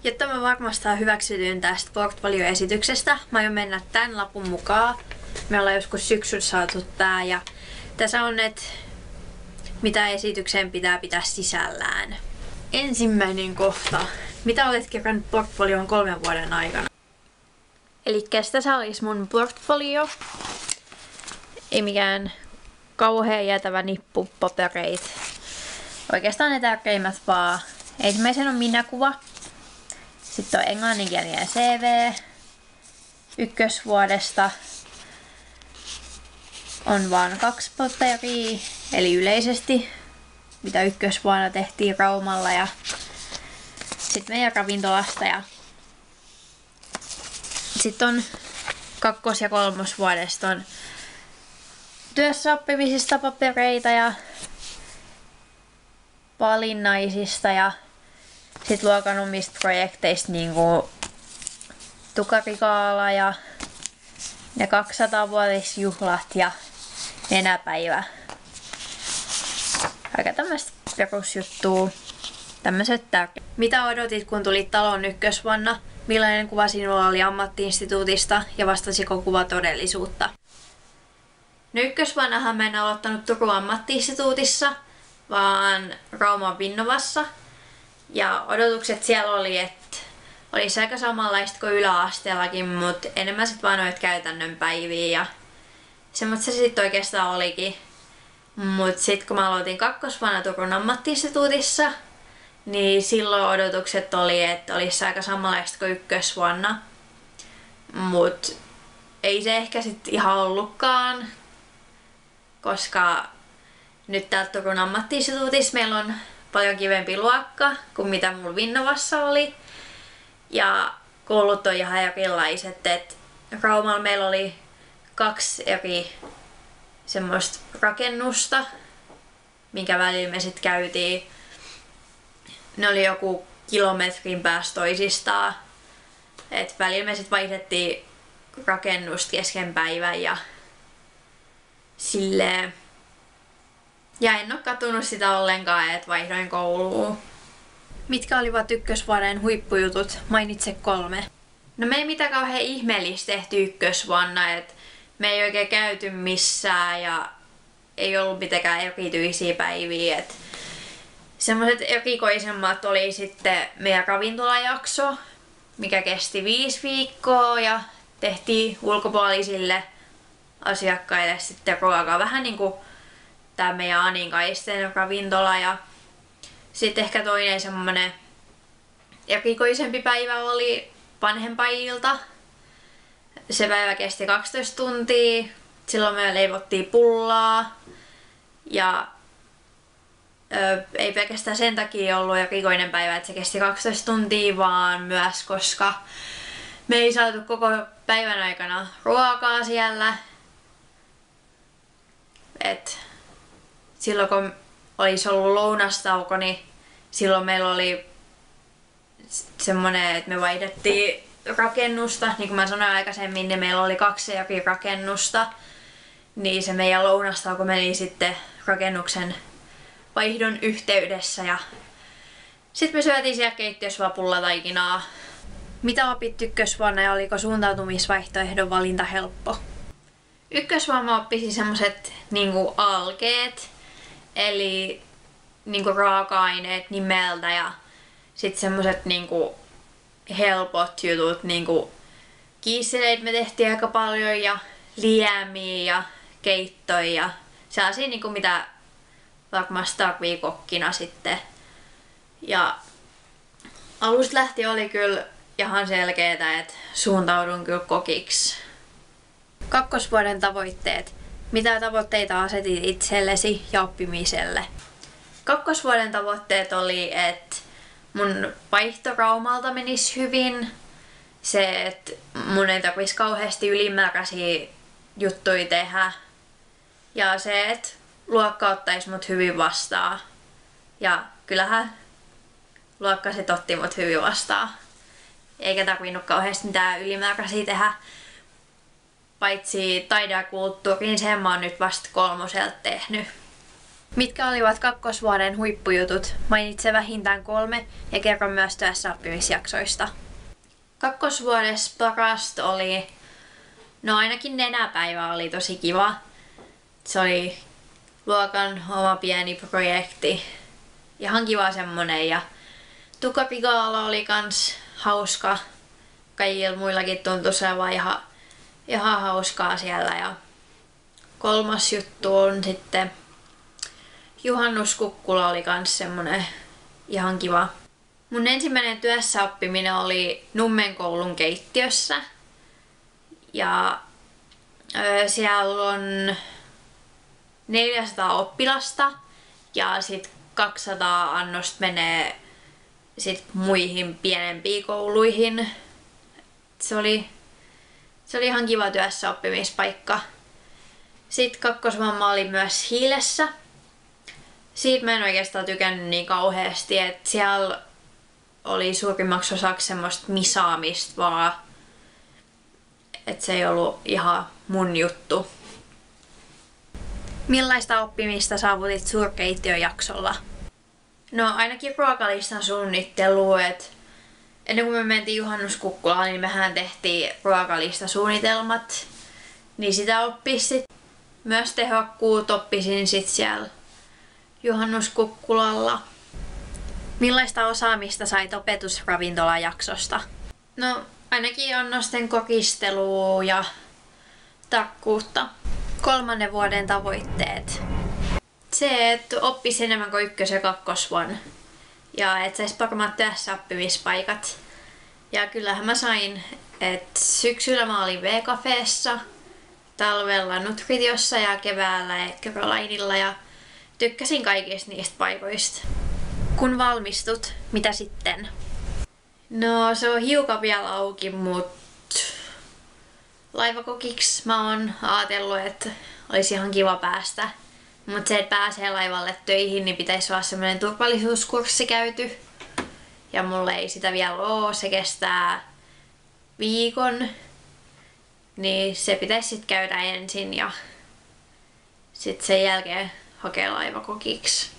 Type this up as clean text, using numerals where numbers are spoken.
Jotta mä varmastaan hyväksytyn tästä portfolioesityksestä, mä aion mennä tän lapun mukaan. Me ollaan joskus syksyllä saatu tää ja tässä on, että mitä esityksen pitää pitää sisällään. Ensimmäinen kohta. Mitä olet kerännyt portfolioon 3 vuoden aikana? Elikkä tässä olisi mun portfolio. Ei mikään kauhean jäätävä nippu papereita. Oikeastaan ne tärkeimmät vaan. Ensimmäisen on minäkuva. Sitten on englanninkielinen CV. Ykkösvuodesta on vaan 2 paperia. Eli yleisesti mitä ykkösvuonna tehtiin Raumalla ja sitten meidän ravintolasta. Ja sitten on 2. ja 3. vuodesta on työssäoppimisista papereita ja valinnaisista ja sit luokan omista projekteista niinku Tukarikaala ja ne 200-vuotisjuhlat ja nenäpäivä. Aika tämmöistä perusjuttua. Tämmöiset tärkeät. Mitä odotit, kun tulit taloon ykkösvuonna? Millainen kuva sinulla oli ammattiinstituutista ja vastasiko kuva todellisuutta? No ykkösvuonnahan mä en aloittanut Turun ammattiinstituutissa, vaan Rauman Vinnovassa. Ja odotukset siellä oli, että olisi aika samanlaista kuin yläasteellakin, mutta enemmän sit vaan noita käytännön päiviä ja semmoista se sit oikeastaan olikin. Mut sit kun mä aloitin 2. vuonna Turun ammattiinstituutissa, niin silloin odotukset oli, että olisi aika samanlaista kuin ykkösvuonna. Mut ei se ehkä sit ihan ollutkaan, koska nyt täällä Turun ammattiinstituutissa meillä on paljon kivempi luokka kuin mitä mulla Vinnovassa oli. Ja koulut on ihan erilaiset, että Raumalla meillä oli 2 eri semmoista rakennusta, minkä välillä me sit käytiin. Ne oli joku kilometrin päästä toisistaan. Et välillä me sit vaihdettiin rakennusta kesken päivän ja silleen. Ja en oo katunut sitä ollenkaan, että vaihdoin kouluun. Mitkä olivat ykkösvuoden huippujutut? Mainitse 3. No me ei mitään kauhean ihmeellistä tehty ykkösvuonna, että me ei oikein käyty missään ja ei ollut mitenkään erityisiä päiviä. Et semmoiset erikoisemmat oli sitten meidän ravintolajakso, mikä kesti 5 viikkoa ja tehtiin ulkopuolisille asiakkaille sitten ruokaa. Vähän niinku tää meidän Aninkaisten ravintola ja sitten ehkä toinen semmonen erikoisempi päivä oli vanhempailta. Se päivä kesti 12 tuntia. Silloin me leivottiin pullaa. Ja ei pelkästään sen takia ollut erikoinen päivä, että se kesti 12 tuntia, vaan myös koska me ei saatu koko päivän aikana ruokaa siellä. Et silloin kun olisi ollut lounastauko, niin silloin meillä oli semmonen, että me vaihdettiin rakennusta. Niin kuin mä sanoin aikaisemmin, niin meillä oli 2 eri rakennusta. Niin se meidän lounastauko meni sitten rakennuksen vaihdon yhteydessä. Ja sitten me syötiin siellä keittiössä vaan pullataikinaa. Mitä opit ykkösvuonna ja oliko suuntautumisvaihtoehdon valinta helppo? Ykkösvuonna mä oppisin semmoset niinku alkeet. Eli niinku raaka-aineet nimeltä ja sit semmoset niinku helpot jutut, niinku kiisseleitä me tehtiin aika paljon ja liämiä ja keittoja ja sellaisia niinku mitä varmasti tarvii kokkina sitten. Ja alusta lähtien oli kyllä ihan selkeetä, että suuntaudun kyllä kokiksi. 2. vuoden tavoitteet. Mitä tavoitteita asetit itsellesi ja oppimiselle? 2. vuoden tavoitteet oli, että mun vaihto Raumalta menisi hyvin. Se, että mun ei tarvitsisi kauheasti ylimääräisiä juttuja tehdä. Ja se, että luokka ottaisi mut hyvin vastaan. Ja kyllähän luokkaset otti mut hyvin vastaan. Eikä tarvinnut kauheasti mitään ylimääräisiä tehdä. Paitsi taide ja kulttuuriin, sen mä oon nyt vasta 3. tehnyt. Mitkä olivat kakkosvuoden huippujutut? Mainitse vähintään 3 ja kerro myös työssäoppimisjaksoista. Kakkosvuodessa parasta oli, no ainakin nenäpäivä oli tosi kiva. Se oli luokan oma pieni projekti. Ihan kiva semmonen ja tukkapigaalla oli kans hauska. Kaikilla muillakin tuntui se vaan ihan hauskaa siellä. Ja kolmas juttu on sitten juhannuskukkula oli kans semmonen ihan kiva. Mun ensimmäinen työssäoppiminen oli Nummenkoulun keittiössä. Ja siellä on 400 oppilasta ja sit 200 annosta menee sit muihin pienempiin kouluihin. Se oli ihan kiva työssäoppimispaikka. Sitten kakkosvamma oli myös Hiilessä. Siitä mä en oikeastaan tykännyt niin kauheasti, että siellä oli suurimmaksi osaksi semmoista misaamista vaan. Että se ei ollut ihan mun juttu. Millaista oppimista saavutit suurkeittiöjaksolla? No ainakin ruokalistan suunnittelu, että ennen kuin me mentiin juhannuskukkulaan, niin mehän tehtiin ruokalistasuunnitelmat. Niin sitä oppisin. Myös tehokkuut oppisin sit siellä juhannuskukkulalla. Millaista osaamista sait opetusravintolajaksosta? No ainakin annosten kokistelua ja tarkkuutta. 3. vuoden tavoitteet. Se, että oppisi enemmän kuin 1. ja 2. vuonna. Ja että sais paremmat työssäoppimispaikat. Ja kyllähän mä sain, että syksyllä mä olin V-cafeessa, talvella Nutritiossa ja keväällä Carolinella ja tykkäsin kaikista niistä paikoista. Kun valmistut, mitä sitten? No se on hiukan vielä auki, mut laivakokiksi mä oon ajatellut, että olisi ihan kiva päästä. Mut se, että pääsee laivalle töihin, niin pitäisi olla semmoinen turvallisuuskurssi käyty. Ja mulla ei sitä vielä oo, se kestää viikon. Niin se pitäisi sit käydä ensin ja sit sen jälkeen hakea laivakokiksi.